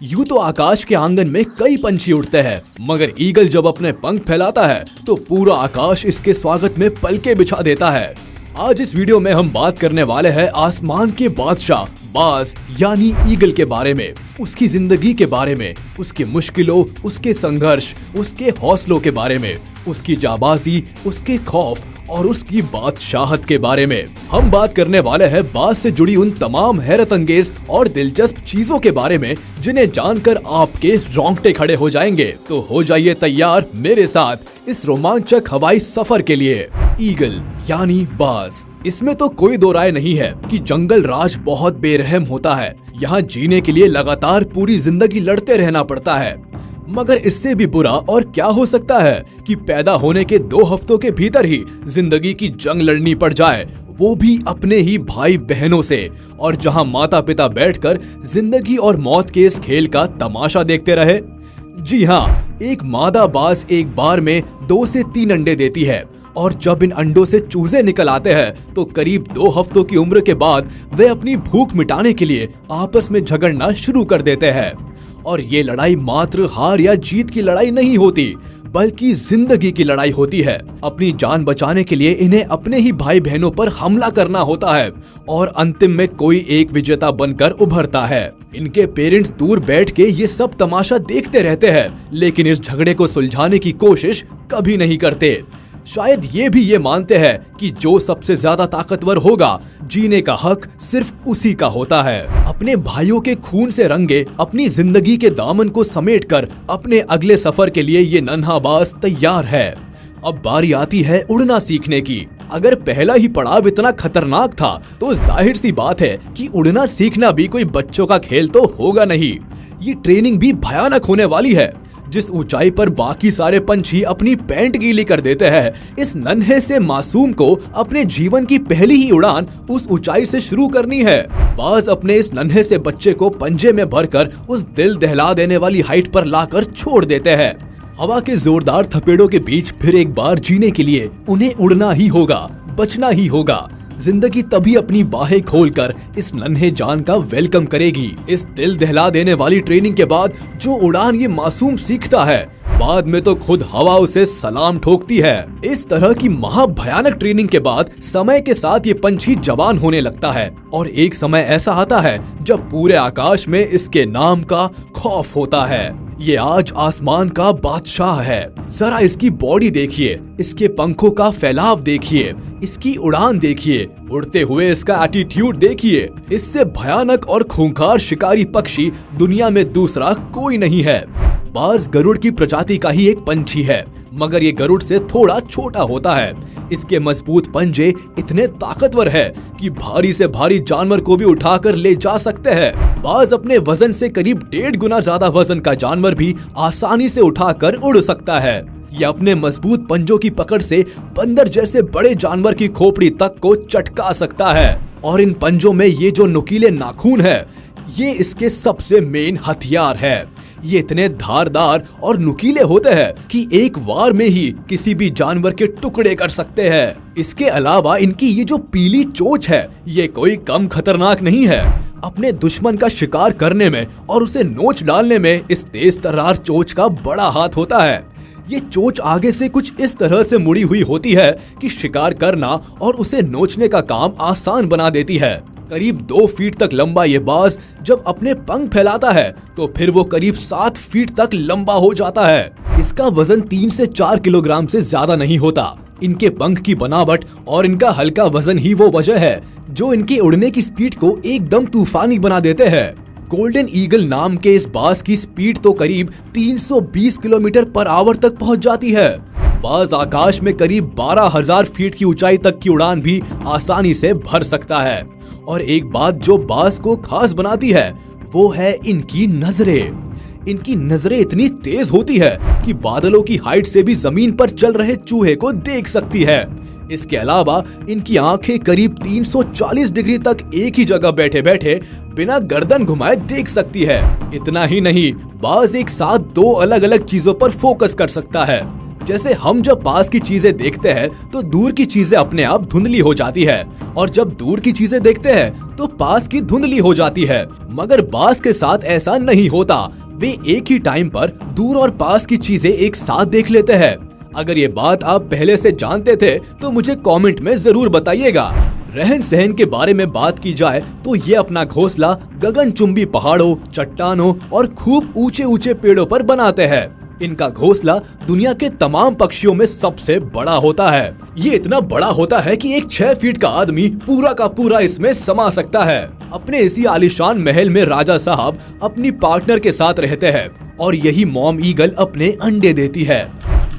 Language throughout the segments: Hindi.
यूं तो आकाश के आंगन में कई पंछी उड़ते हैं, मगर ईगल जब अपने पंख फैलाता है तो पूरा आकाश इसके स्वागत में पलके बिछा देता है। आज इस वीडियो में हम बात करने वाले हैं आसमान के बादशाह बाज यानी ईगल के बारे में, उसकी जिंदगी के बारे में, उसकी मुश्किलों, उसके संघर्ष, उसके हौसलों के बारे में, उसकी जाबाजी, उसके खौफ और उसकी बादशाहत के बारे में। हम बात करने वाले हैं बाज से जुड़ी उन तमाम हैरत अंगेज और दिलचस्प चीजों के बारे में जिन्हें जानकर आपके रोंगटे खड़े हो जाएंगे। तो हो जाइए तैयार मेरे साथ इस रोमांचक हवाई सफर के लिए। ईगल यानी बाज। इसमें तो कोई दो राय नहीं है कि जंगल राज बहुत बेरहम होता है। यहाँ जीने के लिए लगातार पूरी जिंदगी लड़ते रहना पड़ता है। मगर इससे भी बुरा और क्या हो सकता है कि पैदा होने के 2 हफ्तों के भीतर ही जिंदगी की जंग लड़नी पड़ जाए, वो भी अपने ही भाई बहनों से, और जहां माता पिता बैठकर जिंदगी और मौत के इस खेल का तमाशा देखते रहे। जी हाँ, एक मादा बाज एक बार में 2 से 3 अंडे देती है, और जब इन अंडों से चूजे निकल आते हैं तो करीब 2 हफ्तों की उम्र के बाद वे अपनी भूख मिटाने के लिए आपस में झगड़ना शुरू कर देते हैं। और ये लड़ाई मात्र हार या जीत की लड़ाई नहीं होती, बल्कि जिंदगी की लड़ाई होती है। अपनी जान बचाने के लिए इन्हें अपने ही भाई बहनों पर हमला करना होता है और अंतिम में कोई एक विजेता बनकर उभरता है। इनके पेरेंट्स दूर बैठ के ये सब तमाशा देखते रहते हैं, लेकिन इस झगड़े को सुलझाने की कोशिश कभी नहीं करते। शायद ये भी ये मानते हैं कि जो सबसे ज्यादा ताकतवर होगा, जीने का हक सिर्फ उसी का होता है। अपने भाइयों के खून से रंगे अपनी जिंदगी के दामन को समेटकर अपने अगले सफर के लिए ये नन्हा बाज तैयार है। अब बारी आती है उड़ना सीखने की। अगर पहला ही पड़ाव इतना खतरनाक था तो जाहिर सी बात है कि उड़ना सीखना भी कोई बच्चों का खेल तो होगा नहीं। ये ट्रेनिंग भी भयानक होने वाली है। जिस ऊंचाई पर बाकी सारे पंछी अपनी पैंट गीली कर देते हैं, इस नन्हे से मासूम को अपने जीवन की पहली ही उड़ान उस ऊंचाई से शुरू करनी है। बाज अपने इस नन्हे से बच्चे को पंजे में भरकर उस दिल दहला देने वाली हाइट पर लाकर छोड़ देते हैं। हवा के जोरदार थपेड़ों के बीच फिर एक बार जीने के लिए उन्हें उड़ना ही होगा, बचना ही होगा। जिंदगी तभी अपनी बाहें खोलकर इस नन्हे जान का वेलकम करेगी। इस दिल दहला देने वाली ट्रेनिंग के बाद जो उड़ान ये मासूम सीखता है, बाद में तो खुद हवा उसे सलाम ठोकती है। इस तरह की महाभयानक ट्रेनिंग के बाद समय के साथ ये पंछी जवान होने लगता है, और एक समय ऐसा आता है जब पूरे आकाश में इसके नाम का खौफ होता है। ये आज आसमान का बादशाह है। जरा इसकी बॉडी देखिए, इसके पंखों का फैलाव देखिए, इसकी उड़ान देखिए, उड़ते हुए इसका एटीट्यूड देखिए। इससे भयानक और खूंखार शिकारी पक्षी दुनिया में दूसरा कोई नहीं है। बाज गरुड़ की प्रजाति का ही एक पंछी है, मगर ये गरुड़ से थोड़ा छोटा होता है। इसके मजबूत पंजे इतने ताकतवर है कि भारी से भारी जानवर को भी उठाकर ले जा सकते हैं। बाज अपने वजन से करीब 1.5 गुना ज्यादा वजन का जानवर भी आसानी से उठाकर उड़ सकता है। ये अपने मजबूत पंजों की पकड़ से बंदर जैसे बड़े जानवर की खोपड़ी तक को चटका सकता है, और इन पंजों में ये जो नुकीले नाखून है, ये इसके सबसे मेन हथियार है। ये इतने धारदार और नुकीले होते हैं कि एक वार में ही किसी भी जानवर के टुकड़े कर सकते हैं। इसके अलावा इनकी ये जो पीली चोंच है, ये कोई कम खतरनाक नहीं है। अपने दुश्मन का शिकार करने में और उसे नोच डालने में इस तेज तर्रार चोंच का बड़ा हाथ होता है। ये चोंच आगे से कुछ इस तरह से मुड़ी हुई होती है कि शिकार करना और उसे नोचने का काम आसान बना देती है। करीब 2 फीट तक लंबा ये बाज जब अपने पंख फैलाता है तो फिर वो करीब 7 फीट तक लंबा हो जाता है। इसका वजन 3 से 4 किलोग्राम से ज्यादा नहीं होता। इनके पंख की बनावट और इनका हल्का वजन ही वो वजह है जो इनके उड़ने की स्पीड को एकदम तूफानी बना देते हैं। गोल्डन ईगल नाम के इस बाज की स्पीड तो करीब 320 किलोमीटर पर आवर तक पहुंच जाती है। बाज आकाश में करीब 12,000 फीट की ऊंचाई तक की उड़ान भी आसानी से भर सकता है। और एक बात जो बाज को खास बनाती है, वो है इनकी नजरें। इनकी नजरें इतनी तेज होती है कि बादलों की हाइट से भी जमीन पर चल रहे चूहे को देख सकती है। इसके अलावा इनकी आंखें करीब 340 डिग्री तक एक ही जगह बैठे बैठे बिना गर्दन घुमाए देख सकती है। इतना ही नहीं, बाज एक साथ 2 अलग अलग चीजों पर फोकस कर सकता है। जैसे हम जब पास की चीजें देखते हैं तो दूर की चीजें अपने आप धुंधली हो जाती है, और जब दूर की चीजें देखते हैं तो पास की धुंधली हो जाती है। मगर बाज के साथ ऐसा नहीं होता, वे एक ही टाइम पर दूर और पास की चीजें एक साथ देख लेते हैं। अगर ये बात आप पहले से जानते थे तो मुझे कमेंट में जरूर बताइएगा। रहन सहन के बारे में बात की जाए तो ये अपना घोंसला गगनचुंबी पहाड़ों, चट्टानों और खूब ऊंचे ऊंचे पेड़ों पर बनाते हैं। इनका घोंसला दुनिया के तमाम पक्षियों में सबसे बड़ा होता है। ये इतना बड़ा होता है कि एक 6 फीट का आदमी पूरा का पूरा इसमें समा सकता है। अपने इसी आलीशान महल में राजा साहब अपनी पार्टनर के साथ रहते हैं और यही मॉम ईगल अपने अंडे देती है।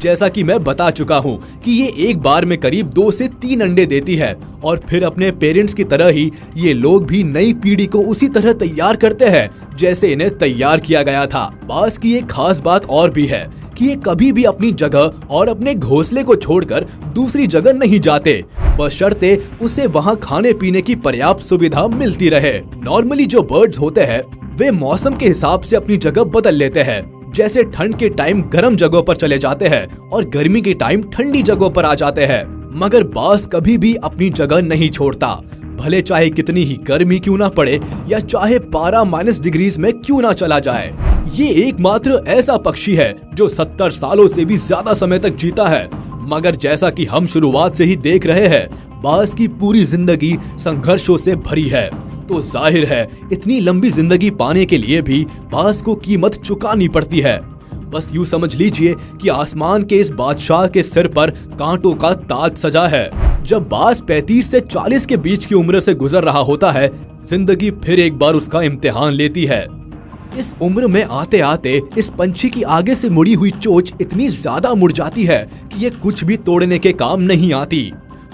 जैसा कि मैं बता चुका हूँ कि ये एक बार में करीब 2 से 3 अंडे देती है, और फिर अपने पेरेंट्स की तरह ही ये लोग भी नई पीढ़ी को उसी तरह तैयार करते हैं जैसे इन्हें तैयार किया गया था। बाज की एक खास बात और भी है कि ये कभी भी अपनी जगह और अपने घोंसले को छोड़कर दूसरी जगह नहीं जाते, बशर्ते उसे वहाँ खाने पीने की पर्याप्त सुविधा मिलती रहे। नॉर्मली जो बर्ड्स होते हैं वे मौसम के हिसाब से अपनी जगह बदल लेते हैं, जैसे ठंड के टाइम गर्म जगहों पर चले जाते हैं और गर्मी के टाइम ठंडी जगहों पर आ जाते हैं। मगर बाज कभी भी अपनी जगह नहीं छोड़ता, भले चाहे कितनी ही गर्मी क्यों ना पड़े या चाहे पारा -डिग्रीज में क्यों ना चला जाए। ये एकमात्र ऐसा पक्षी है जो 70 सालों से भी ज्यादा समय तक जीता है। मगर जैसा कि हम शुरुआत से ही देख रहे हैं, बाज की पूरी जिंदगी संघर्षों से भरी है, तो जाहिर है इतनी लंबी जिंदगी पाने के लिए भी बाज को कीमत चुकानी पड़ती है। बस यूं समझ लीजिए कि आसमान के इस बादशाह के सिर पर कांटों का ताज सजा है। जब बाज 35 से 40 के बीच की उम्र से गुजर रहा होता है, जिंदगी फिर एक बार उसका इम्तिहान लेती है। इस उम्र में आते आते इस पंछी की आगे से मुड़ी हुई चोंच इतनी ज्यादा मुड़ जाती है कि ये कुछ भी तोड़ने के काम नहीं आती।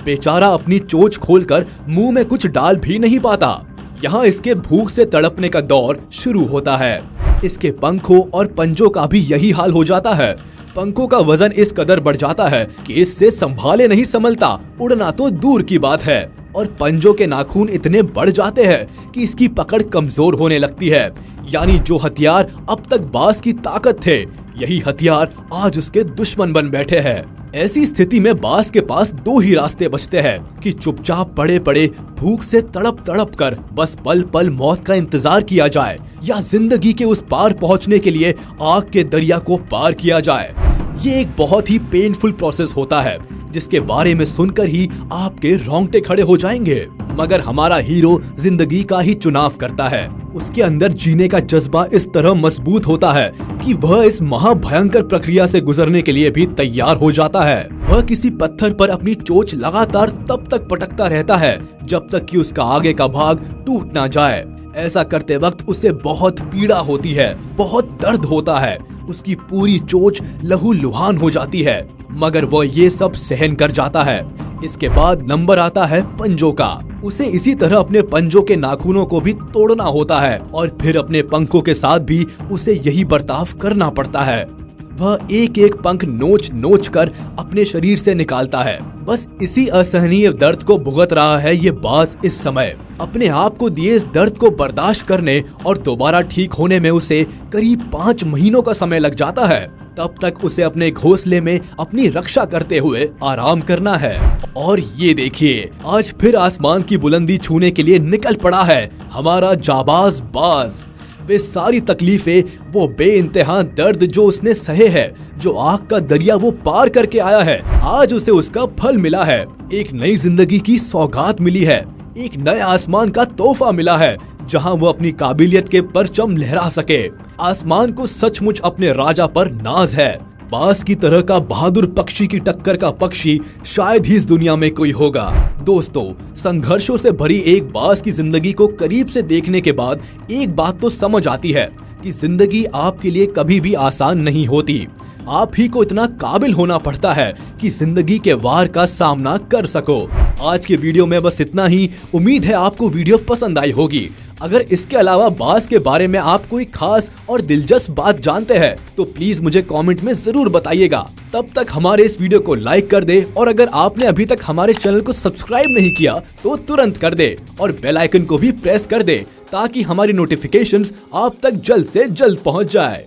बेचारा अपनी चोंच खोलकर मुंह में कुछ डाल भी नहीं पाता। यहाँ इसके भूख से तड़पने का दौर शुरू होता है। इसके पंखों और पंजों का भी यही हाल हो जाता है। पंखों का वजन इस कदर बढ़ जाता है कि इससे संभाले नहीं संभलता, उड़ना तो दूर की बात है। और पंजों के नाखून इतने बढ़ जाते हैं कि इसकी पकड़ कमजोर होने लगती है। यानी जो हथियार अब तक बाज की ताकत थे, यही हथियार आज उसके दुश्मन बन बैठे हैं। ऐसी स्थिति में बाज के पास 2 ही रास्ते बचते हैं कि चुपचाप पड़े पड़े भूख से तड़प तड़प कर बस पल पल मौत का इंतजार किया जाए, या जिंदगी के उस पार पहुंचने के लिए आग के दरिया को पार किया जाए। ये एक बहुत ही पेनफुल प्रोसेस होता है जिसके बारे में सुनकर ही आपके रोंगटे खड़े हो जाएंगे। मगर हमारा हीरो जिंदगी का ही चुनाव करता है। उसके अंदर जीने का जज्बा इस तरह मजबूत होता है कि वह इस महाभयंकर प्रक्रिया से गुजरने के लिए भी तैयार हो जाता है। वह किसी पत्थर पर अपनी चोंच लगातार तब तक पटकता रहता है जब तक कि उसका आगे का भाग टूट ना जाए। ऐसा करते वक्त उसे बहुत पीड़ा होती है, बहुत दर्द होता है, उसकी पूरी चोंच लहूलुहान हो जाती है, मगर वह ये सब सहन कर जाता है। इसके बाद नंबर आता है पंजों का। उसे इसी तरह अपने पंजों के नाखूनों को भी तोड़ना होता है और फिर अपने पंखों के साथ भी उसे यही बर्ताव करना पड़ता है। वह एक एक पंख नोच नोच कर अपने शरीर से निकालता है। बस इसी असहनीय दर्द को भुगत रहा है ये बाज इस समय। अपने आप को दिए इस दर्द को बर्दाश्त करने और दोबारा ठीक होने में उसे करीब 5 महीनों का समय लग जाता है। तब तक उसे अपने घोंसले में अपनी रक्षा करते हुए आराम करना है। और ये देखिए, आज फिर आसमान की बुलंदी छूने के लिए निकल पड़ा है हमारा जाबाज बाज। वे सारी तकलीफें, वो बेइंतहा दर्द जो उसने सहे है, जो आग का दरिया वो पार करके आया है, आज उसे उसका फल मिला है। एक नई जिंदगी की सौगात मिली है, एक नए आसमान का तोहफा मिला है जहां वो अपनी काबिलियत के परचम लहरा सके। आसमान को सचमुच अपने राजा पर नाज है। बाज की तरह का बहादुर पक्षी की टक्कर का पक्षी शायद ही इस दुनिया में कोई होगा। दोस्तों, संघर्षों से भरी एक बाज की जिंदगी को करीब से देखने के बाद एक बात तो समझ आती है कि जिंदगी आपके लिए कभी भी आसान नहीं होती। आप ही को इतना काबिल होना पड़ता है कि जिंदगी के वार का सामना कर सको। आज के वीडियो में बस इतना ही। उम्मीद है आपको वीडियो पसंद आई होगी। अगर इसके अलावा बाज के बारे में आप कोई खास और दिलचस्प बात जानते हैं तो प्लीज मुझे कमेंट में जरूर बताइएगा। तब तक हमारे इस वीडियो को लाइक कर दे और अगर आपने अभी तक हमारे चैनल को सब्सक्राइब नहीं किया तो तुरंत कर दे और बेल आइकन को भी प्रेस कर दे ताकि हमारी नोटिफिकेशंस आप तक जल्द से जल्द पहुंच जाए।